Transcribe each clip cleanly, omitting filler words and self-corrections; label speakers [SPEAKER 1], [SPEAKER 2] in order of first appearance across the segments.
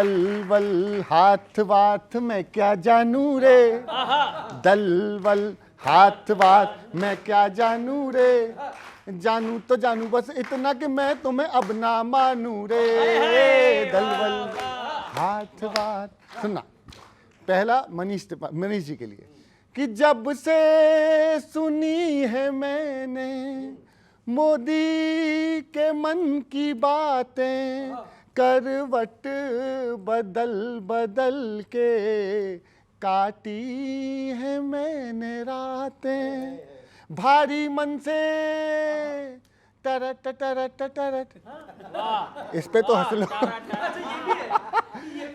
[SPEAKER 1] दलवल हाथ वाथ मैं क्या जानू रे, दलवल हाथ वाथ मैं क्या जानू रे, जानू तो जानू बस इतना कि मैं तुम्हें अब ना मानू रे, दलवल हाथ वाथ। सुनना, पहला मनीष जी के लिए कि जब से सुनी है मैंने मोदी के मन की बातें, करवट बदल बदल के काटी है मैंने रातें, भारी मन से टरट टरट टरट, इस पे तो हंस लो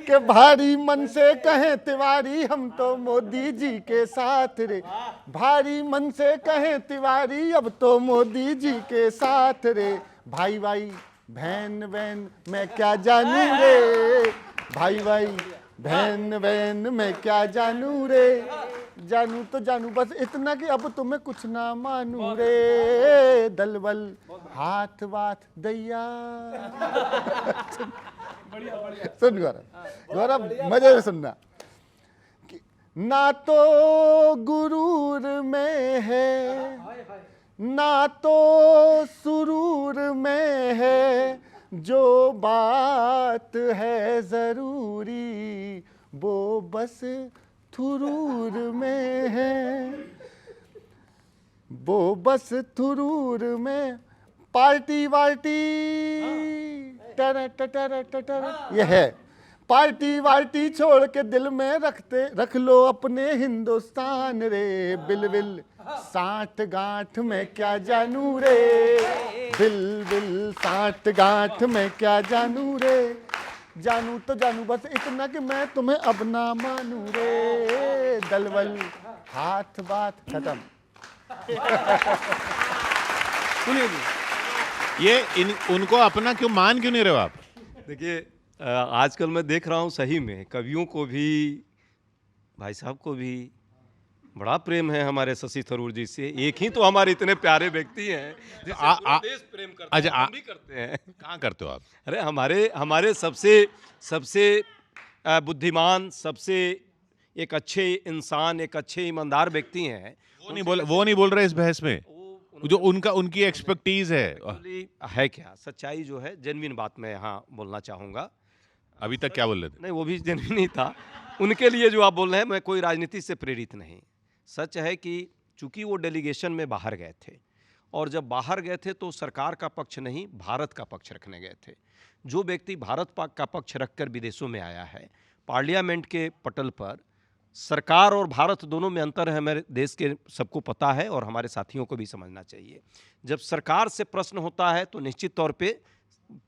[SPEAKER 1] के भारी मन से कहें तिवारी हम तो मोदी जी के साथ रे, भारी मन से कहें तिवारी अब तो मोदी जी के साथ रे, भाई भाई बहन बहन मैं क्या जानू रे, भाई भाई बहन बहन मैं क्या जानू रे, जानू तो जानू बस इतना कि अब तुम्हें कुछ ना मानू रे, दलवल हाथ वाथ दैया। सुन गौरव मजे से सुनना कि ना तो गुरूर में है ना तो सुरूर में है, जो बात है जरूरी वो बस थुरूर में है, वो बस थुरूर में पार्टी वार्टी टर टर टर, ये है पार्टी वार्टी छोड़ के दिल में रख लो अपने हिंदुस्तान रे, बिल बिल साठ गांठ में क्या जानू रे, बिल बिल साठ गांठ में क्या जानू रे, जानू तो जानू बस इतना कि मैं तुम्हें अब ना मानू रे, दलवल हाथ बात खत्म।
[SPEAKER 2] ये उनको अपना क्यों मान क्यों नहीं रहे हो आप?
[SPEAKER 3] देखिए, आजकल मैं देख रहा हूँ सही में कवियों को भी, भाई साहब को भी बड़ा प्रेम है हमारे शशि थरूर जी से। एक ही तो हमारे इतने प्यारे व्यक्ति हैं जिसे पूरा देश प्रेम करता है, हम भी करते हैं।
[SPEAKER 2] कहाँ करते हो आप?
[SPEAKER 3] अरे हमारे सबसे बुद्धिमान, सबसे एक अच्छे इंसान, एक अच्छे ईमानदार व्यक्ति हैं।
[SPEAKER 2] वो नहीं बोल रहे इस बहस में, जो उनकी एक्सपर्टीज है
[SPEAKER 3] क्या सच्चाई जो है, जेन्युइन बात मैं यहाँ बोलना चाहूँगा।
[SPEAKER 2] अभी तक क्या बोल रहे थे?
[SPEAKER 3] नहीं, वो भी जेन्युइन ही था। उनके लिए जो आप बोल रहे हैं, मैं कोई राजनीति से प्रेरित नहीं। सच है कि चूंकि वो डेलीगेशन में बाहर गए थे, और जब बाहर गए थे तो सरकार का पक्ष नहीं, भारत का पक्ष रखने गए थे। जो व्यक्ति भारत का पक्ष रखकर विदेशों में आया है, पार्लियामेंट के पटल पर सरकार और भारत दोनों में अंतर है, हमारे देश के सबको पता है और हमारे साथियों को भी समझना चाहिए। जब सरकार से प्रश्न होता है तो निश्चित तौर पे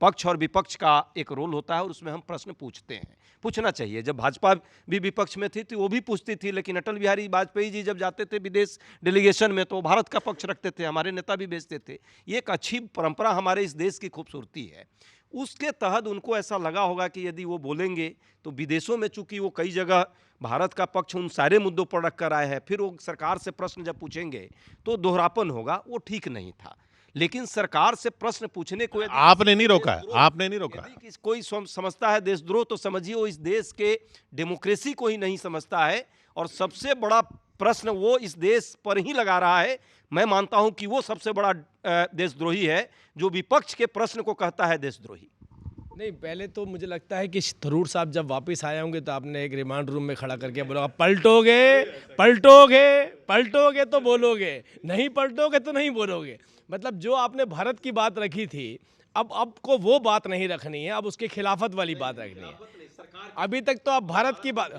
[SPEAKER 3] पक्ष और विपक्ष का एक रोल होता है और उसमें हम प्रश्न पूछते हैं, पूछना चाहिए। जब भाजपा भी विपक्ष में थी तो वो भी पूछती थी, लेकिन अटल बिहारी वाजपेयी जी जब जाते थे विदेश डेलीगेशन में तो भारत का पक्ष रखते थे, हमारे नेता भी भेजते थे। ये एक अच्छी परंपरा हमारे इस देश की खूबसूरती है। उसके तहत उनको ऐसा लगा होगा कि यदि वो बोलेंगे तो विदेशों में, चूंकि वो कई जगह भारत का पक्ष उन सारे मुद्दों पर रख कर आए हैं, फिर वो सरकार से प्रश्न जब पूछेंगे तो दोहरापन होगा, वो ठीक नहीं था। लेकिन सरकार से प्रश्न पूछने को
[SPEAKER 2] आपने नहीं रोका, आपने नहीं रोका।
[SPEAKER 3] यदि कोई समझता है देशद्रोह, तो समझिए वो इस देश के डेमोक्रेसी को ही नहीं समझता है, और सबसे बड़ा प्रश्न वो इस देश पर ही लगा रहा है। मैं मानता हूं कि वो सबसे बड़ा देशद्रोही है जो विपक्ष के प्रश्न को कहता है देशद्रोही।
[SPEAKER 4] नहीं, पहले तो मुझे लगता है कि थरूर साहब जब वापस आए होंगे तो आपने एक रिमांड रूम में खड़ा करके बोला पलटोगे पलटोगे पलटोगे तो बोलोगे, नहीं पलटोगे तो नहीं बोलोगे। मतलब जो आपने भारत की बात रखी थी, अब को वो बात नहीं रखनी है, अब उसके खिलाफत वाली बात रखनी है। अभी तक तो आप भारत की बात,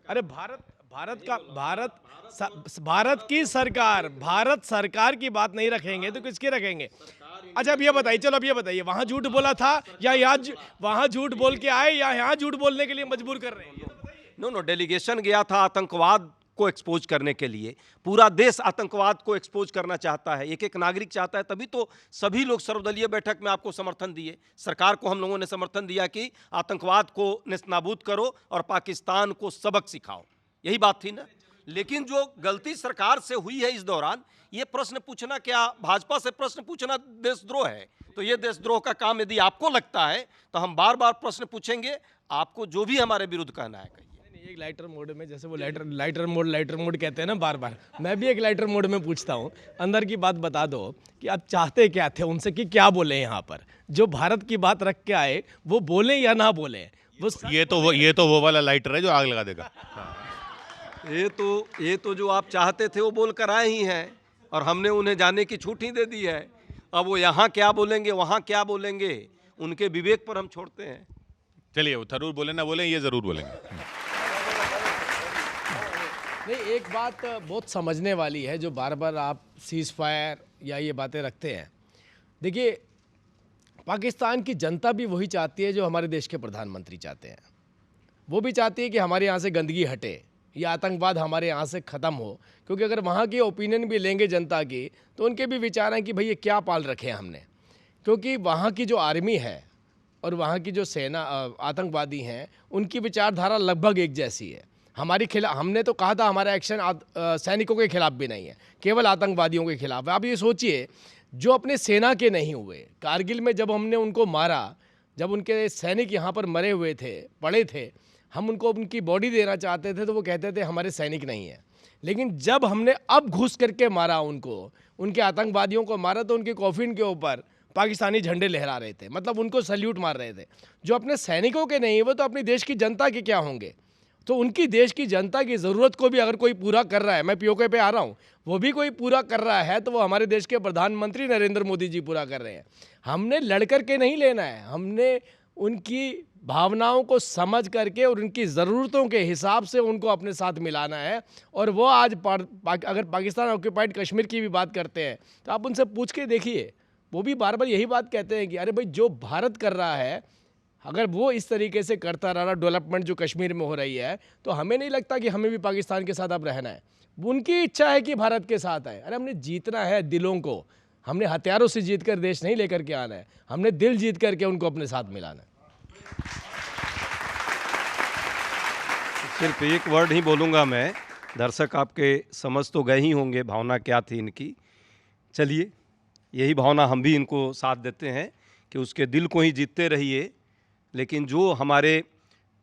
[SPEAKER 4] अरे भारत सरकार की बात नहीं रखेंगे तो किसकी रखेंगे? अच्छा, अब ये बताइए, चलो अब ये बताइए, वहां झूठ बोला था या यहाँ वहां झूठ बोल के आए या यहाँ झूठ बोलने के लिए मजबूर कर रहे हैं?
[SPEAKER 3] नो, डेलीगेशन गया था आतंकवाद को एक्सपोज करने के लिए। पूरा देश आतंकवाद को एक्सपोज करना चाहता है, एक एक नागरिक चाहता है, तभी तो सभी लोग सर्वदलीय बैठक में आपको समर्थन दिए। सरकार को हम लोगों ने समर्थन दिया कि आतंकवाद को नेस्तनाबूद करो और पाकिस्तान को सबक सिखाओ, यही बात थी ना। लेकिन जो गलती सरकार से हुई है इस दौरान, ये प्रश्न पूछना, क्या भाजपा से प्रश्न पूछना देशद्रोह है? तो ये देशद्रोह का काम यदि आपको लगता है तो हम बार बार प्रश्न पूछेंगे, आपको जो भी हमारे विरुद्ध कहना है कहिए।
[SPEAKER 4] एक लाइटर मोड में, जैसे वो लाइटर मोड कहते हैं ना बार बार, मैं भी एक लाइटर मोड में पूछता हूँ, अंदर की बात बता दो कि आप चाहते क्या थे उनसे, कि क्या बोले यहाँ पर, जो भारत की बात रख के आए वो बोले या ना बोले।
[SPEAKER 2] ये तो वो वाला लाइटर है जो आग लगा देगा।
[SPEAKER 3] ये तो जो आप चाहते थे वो बोल कर आए ही हैं, और हमने उन्हें जाने की छूट ही दे दी है। अब वो यहाँ क्या बोलेंगे, वहाँ क्या बोलेंगे, उनके विवेक पर हम छोड़ते हैं।
[SPEAKER 2] चलिए, वो थरूर बोले ना बोले, ये जरूर बोलेंगे।
[SPEAKER 4] नहीं, एक बात बहुत समझने वाली है, जो बार बार आप सीज फायर या ये बातें रखते हैं। देखिए, पाकिस्तान की जनता भी वही चाहती है जो हमारे देश के प्रधानमंत्री चाहते हैं। वो भी चाहती है कि हमारे यहाँ से गंदगी हटे, ये आतंकवाद हमारे यहाँ से ख़त्म हो। क्योंकि अगर वहाँ की ओपिनियन भी लेंगे जनता की, तो उनके भी विचार हैं कि भाई ये क्या पाल रखे हैं हमने। क्योंकि वहाँ की जो आर्मी है और वहाँ की जो सेना आतंकवादी हैं, उनकी विचारधारा लगभग एक जैसी है। हमारी खिलाफ, हमने तो कहा था हमारा एक्शन सैनिकों के खिलाफ भी नहीं है, केवल आतंकवादियों के खिलाफ है। आप ये सोचिए, जो अपने सेना के नहीं हुए, कारगिल में जब हमने उनको मारा, जब उनके सैनिक यहाँ पर मरे हुए थे, पड़े थे, हम उनको उनकी बॉडी देना चाहते थे तो वो कहते थे हमारे सैनिक नहीं है। लेकिन जब हमने अब घुस करके मारा उनको, उनके आतंकवादियों को मारा, तो उनके कॉफिन के ऊपर पाकिस्तानी झंडे लहरा रहे थे, मतलब उनको सल्यूट मार रहे थे। जो अपने सैनिकों के नहीं, वो तो अपनी देश की जनता के क्या होंगे। तो उनकी देश की जनता की ज़रूरत को भी अगर कोई पूरा कर रहा है, मैं पीओके पे आ रहा हूँ, वो भी कोई पूरा कर रहा है, तो वो हमारे देश के प्रधानमंत्री नरेंद्र मोदी जी पूरा कर रहे हैं। हमने लड़ कर के नहीं लेना है, हमने उनकी भावनाओं को समझ करके और उनकी ज़रूरतों के हिसाब से उनको अपने साथ मिलाना है। और वो आज अगर पाकिस्तान ऑक्यूपाइड कश्मीर की भी बात करते हैं, तो आप उनसे पूछ के देखिए, वो भी बार बार यही बात कहते हैं कि अरे भाई, जो भारत कर रहा है, अगर वो इस तरीके से करता रहा, डेवलपमेंट जो कश्मीर में हो रही है, तो हमें नहीं लगता कि हमें भी पाकिस्तान के साथ अब रहना है। उनकी इच्छा है कि भारत के साथ आए। अरे हमने जीतना है दिलों को, हमने हथियारों से जीत कर देश नहीं लेकर के आना है, हमने दिल जीत करके उनको अपने साथ मिलाना है।
[SPEAKER 3] सिर्फ एक वर्ड ही बोलूँगा मैं, दर्शक आपके समझ तो गए ही होंगे भावना क्या थी इनकी। चलिए, यही भावना हम भी इनको साथ देते हैं कि उसके दिल को ही जीतते रहिए। लेकिन जो हमारे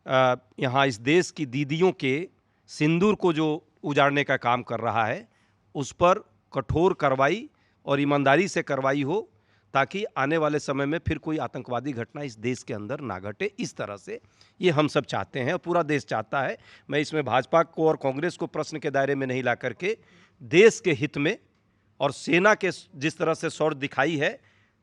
[SPEAKER 3] यहाँ इस देश की दीदियों के सिंदूर को जो उजाड़ने का काम कर रहा है, उस पर कठोर कार्रवाई और ईमानदारी से कार्रवाई हो, ताकि आने वाले समय में फिर कोई आतंकवादी घटना इस देश के अंदर ना घटे। इस तरह से ये हम सब चाहते हैं और पूरा देश चाहता है। मैं इसमें भाजपा को और कांग्रेस को प्रश्न के दायरे में नहीं ला करके, देश के हित में और सेना के जिस तरह से शौर्य दिखाई है,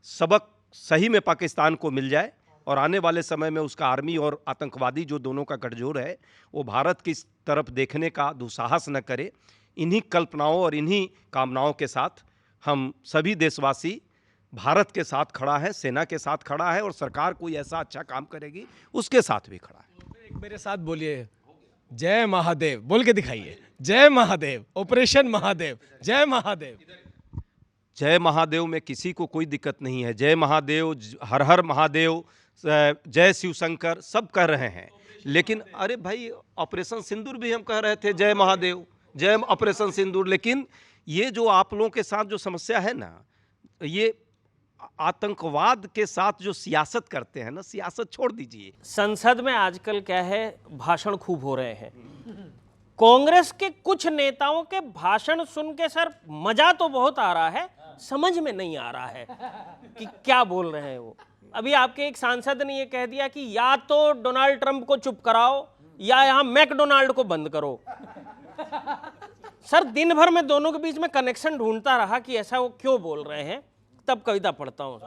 [SPEAKER 3] सबक सही में पाकिस्तान को मिल जाए और आने वाले समय में उसका आर्मी और आतंकवादी जो दोनों का गठजोड़ है, वो भारत की तरफ देखने का दुस्साहस न करे। इन्हीं कल्पनाओं और इन्हीं कामनाओं के साथ हम सभी देशवासी भारत के साथ खड़ा है, सेना के साथ खड़ा है, और सरकार कोई ऐसा अच्छा काम करेगी उसके साथ भी खड़ा है।
[SPEAKER 4] एक मेरे साथ बोलिए, जय महादेव बोल के दिखाइए। जय महादेव, ऑपरेशन महादेव, जय महादेव।
[SPEAKER 3] जय महादेव में किसी को कोई दिक्कत नहीं है। जय महादेव, हर हर महादेव, जय शिव शंकर, सब कह रहे हैं। लेकिन अरे भाई, ऑपरेशन सिंदूर भी हम कह रहे थे जय महादेव, जय ऑपरेशन सिंदूर। लेकिन ये जो आप लोगों के साथ जो समस्या है ना, ये आतंकवाद के साथ जो सियासत करते हैं ना, सियासत छोड़ दीजिए।
[SPEAKER 5] संसद में आजकल क्या है, भाषण खूब हो रहे हैं। कांग्रेस के कुछ नेताओं के भाषण सुन के सर मजा तो बहुत आ रहा है, समझ में नहीं आ रहा है कि क्या बोल रहे हैं वो। अभी आपके एक सांसद ने ये कह दिया कि या तो डोनाल्ड ट्रंप को चुप कराओ या यहां मैकडोनाल्ड को बंद करो। सर दिन भर में दोनों के बीच में कनेक्शन ढूंढता रहा कि ऐसा वो क्यों बोल रहे हैं, तब कविता पढ़ता हूं।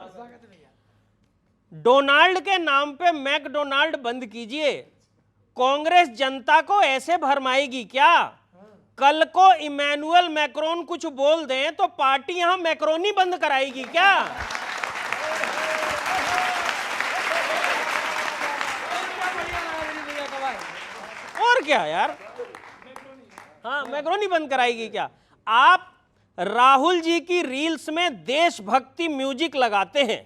[SPEAKER 5] डोनाल्ड के नाम पे मैकडोनाल्ड बंद कीजिए। कांग्रेस जनता को ऐसे भरमाएगी क्या? कल को इमैनुअल मैक्रोन कुछ बोल दें तो पार्टी यहां मैक्रोनी बंद कराएगी क्या? और क्या यार, हाँ मैक्रोनी बंद कराएगी क्या? आप राहुल जी की रील्स में देशभक्ति म्यूजिक लगाते हैं,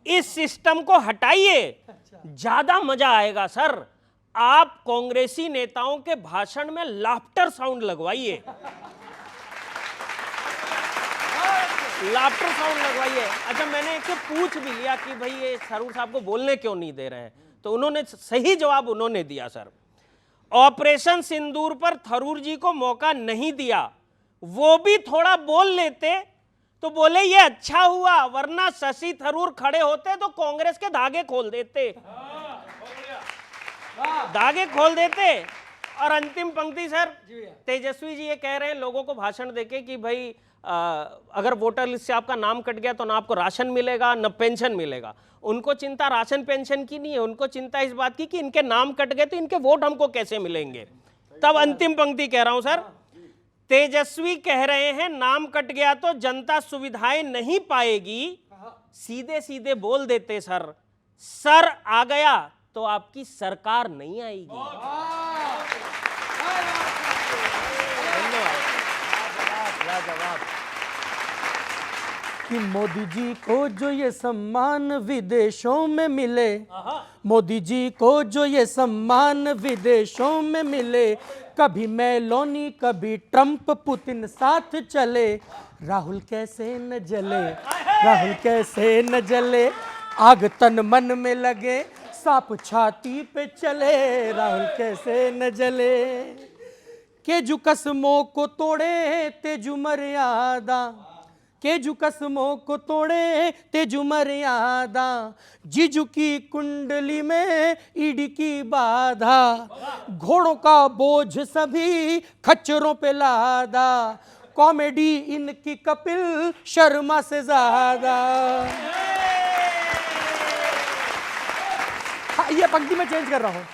[SPEAKER 5] इस सिस्टम को हटाइए, ज्यादा मजा आएगा सर। आप कांग्रेसी नेताओं के भाषण में लाफ्टर साउंड लगवाइए, लाफ्टर साउंड लगवाइए। अच्छा, मैंने एक से पूछ भी लिया कि भाई ये थरूर साहब को बोलने क्यों नहीं दे रहे हैं, तो उन्होंने सही जवाब उन्होंने दिया सर। ऑपरेशन सिंदूर पर थरूर जी को मौका नहीं दिया, वो भी थोड़ा बोल लेते तो बोले ये अच्छा हुआ, वरना शशि थरूर खड़े होते तो कांग्रेस के धागे खोल देते, धागे खोल देते। और अंतिम पंक्ति सर, तेजस्वी जी ये कह रहे हैं लोगों को भाषण देके कि भाई अगर वोटर लिस्ट से आपका नाम कट गया तो ना आपको राशन मिलेगा न पेंशन मिलेगा। उनको चिंता राशन पेंशन की नहीं है, उनको चिंता इस बात की कि इनके नाम कट गए तो इनके वोट हमको कैसे मिलेंगे। तब अंतिम पंक्ति कह रहा हूं सर, तेजस्वी कह रहे हैं नाम कट गया तो जनता सुविधाएं नहीं पाएगी, सीधे सीधे बोल देते सर, सर आ गया तो आपकी सरकार नहीं आएगी।
[SPEAKER 6] कि मोदी जी को जो ये सम्मान विदेशों में मिले, मोदी जी को जो ये सम्मान विदेशों में मिले, कभी मेलोनी कभी ट्रंप पुतिन साथ चले, राहुल कैसे न जले, राहुल कैसे न जले, आग तन मन में लगे सांप छाती पे चले, राहुल कैसे न जले। केजू कसमों को तोड़े तेजू मर्यादा, केजू कसमों को तोड़े तेजू मर्यादा, जीजू की कुंडली में ईडी की बाधा, घोड़ों का बोझ सभी खच्चरों पे लादा, कॉमेडी इनकी कपिल शर्मा से ज्यादा। ये पंक्ति में चेंज कर रहा हूं,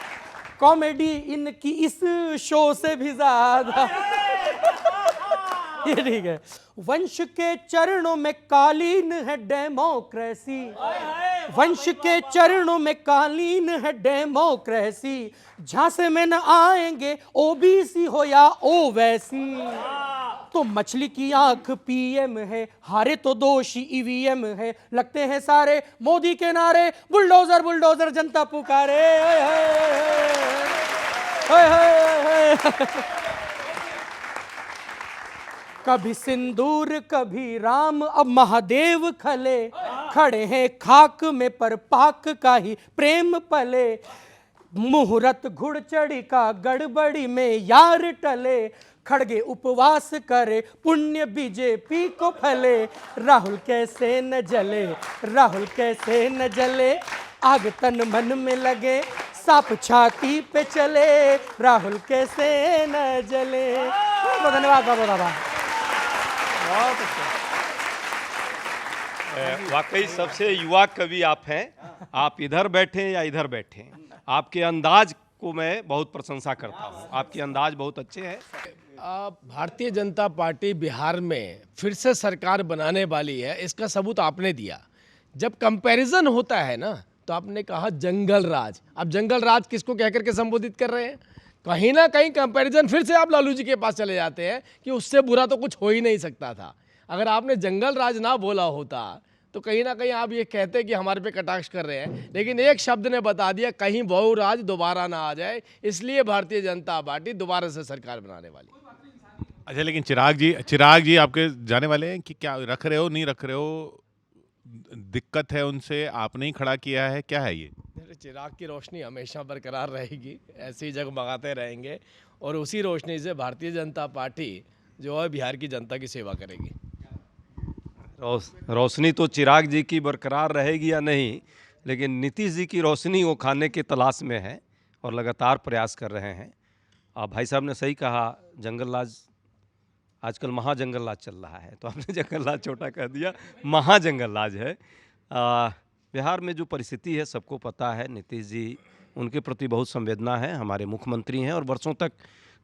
[SPEAKER 6] कॉमेडी इनकी इस शो से भी ज्यादा। ये ठीक है। वंश के चरणों में कालीन है डेमोक्रेसी, वंश के चरणों में कालीन है डेमोक्रेसी, झांसे में न आएंगे ओबीसी हो या ओवैसी, तो मछली की आंख पीएम है, हारे तो दोषी ईवीएम है, लगते हैं सारे मोदी के नारे, बुलडोजर बुलडोजर जनता पुकारे। कभी सिंदूर कभी राम, अब महादेव खले, खड़े हैं खाक में पर पाक का ही प्रेम पले, मुहूर्त घुड़चढ़ी का गड़बड़ी में यार टले, खड़गे उपवास करे पुण्य बीजेपी को फले, राहुल कैसे न जले, राहुल कैसे न जले, आग तन मन में लगे सांप छाती पे चले, राहुल कैसे न जले। बहुत धन्यवाद बाबू दादा।
[SPEAKER 3] वाकई सबसे युवा कवि आप हैं। आप इधर बैठे या इधर बैठे, आपके अंदाज को मैं बहुत प्रशंसा करता हूँ, आपके अंदाज बहुत अच्छे हैं।
[SPEAKER 4] भारतीय जनता पार्टी बिहार में फिर से सरकार बनाने वाली है, इसका सबूत आपने दिया। जब कंपैरिजन होता है ना तो आपने कहा जंगल राज, अब जंगल राज किसको कहकर के संबोधित कर रहे हैं? कहीं ना कहीं कंपैरिजन फिर से आप लालू जी के पास चले जाते हैं कि उससे बुरा तो कुछ हो ही नहीं सकता था। अगर आपने जंगल राज ना बोला होता तो कहीं ना कहीं आप ये कहते कि हमारे पे कटाक्ष कर रहे हैं, लेकिन एक शब्द ने बता दिया कहीं बहु राज दोबारा ना आ जाए, इसलिए भारतीय जनता पार्टी दोबारा से सरकार बनाने वाली।
[SPEAKER 2] अच्छा, लेकिन चिराग जी आपके जाने वाले हैं कि क्या रख रहे हो नहीं रख रहे हो, दिक्कत है उनसे, आपने ही खड़ा किया है, क्या है ये?
[SPEAKER 4] चिराग की रोशनी हमेशा बरकरार रहेगी, ऐसे ही जगमगाते रहेंगे और उसी रोशनी से भारतीय जनता पार्टी जो है बिहार की जनता की सेवा करेगी।
[SPEAKER 3] रोशनी तो चिराग जी की बरकरार रहेगी या नहीं, लेकिन नीतीश जी की रोशनी वो खाने की तलाश में है और लगातार प्रयास कर रहे हैं। भाई साहब ने सही कहा, जंगल राज आजकल महाजंगल राज चल रहा है, तो आपने जंगल राज छोटा कह दिया, महाजंगल राज है। बिहार में जो परिस्थिति है सबको पता है, नीतीश जी उनके प्रति बहुत संवेदना है, हमारे मुख्यमंत्री हैं और वर्षों तक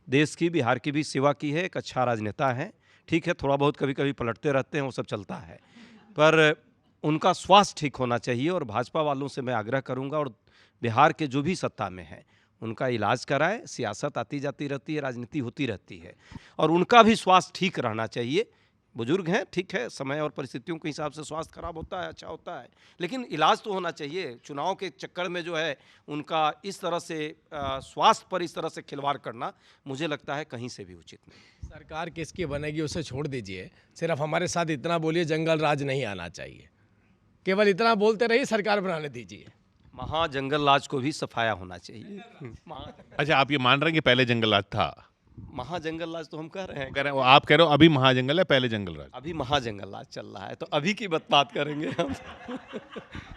[SPEAKER 3] देश की बिहार की भी सेवा की है, एक अच्छा राजनेता है। ठीक है, थोड़ा बहुत कभी कभी पलटते रहते हैं, वो सब चलता है, पर उनका स्वास्थ्य ठीक होना चाहिए और भाजपा वालों से मैं आग्रह करूंगा और बिहार के जो भी सत्ता में है उनका इलाज कराए। सियासत आती जाती रहती है, राजनीति होती रहती है और उनका भी स्वास्थ्य ठीक रहना चाहिए। बुजुर्ग हैं, ठीक है, समय और परिस्थितियों के हिसाब से स्वास्थ्य खराब होता है, अच्छा होता है, लेकिन इलाज तो होना चाहिए। चुनाव के चक्कर में जो है उनका इस तरह से स्वास्थ्य पर इस तरह से खिलवाड़ करना मुझे लगता है कहीं से भी उचित नहीं।
[SPEAKER 4] सरकार किसकी बनेगी उसे छोड़ दीजिए, सिर्फ हमारे साथ इतना बोलिए जंगल राज नहीं आना चाहिए, केवल इतना बोलते रहिए, सरकार बनाने दीजिए।
[SPEAKER 3] महाजंगल राज को भी सफाया होना चाहिए।
[SPEAKER 2] अच्छा, आप ये मान रहे हैं कि पहले जंगल राज था?
[SPEAKER 3] महाजंगल राज तो हम कह रहे हैं,
[SPEAKER 2] कह रहे हैं, आप कह रहे हो अभी महाजंगल है, पहले जंगल राज?
[SPEAKER 3] अभी महाजंगल राज चल रहा है, तो अभी की बात करेंगे हम।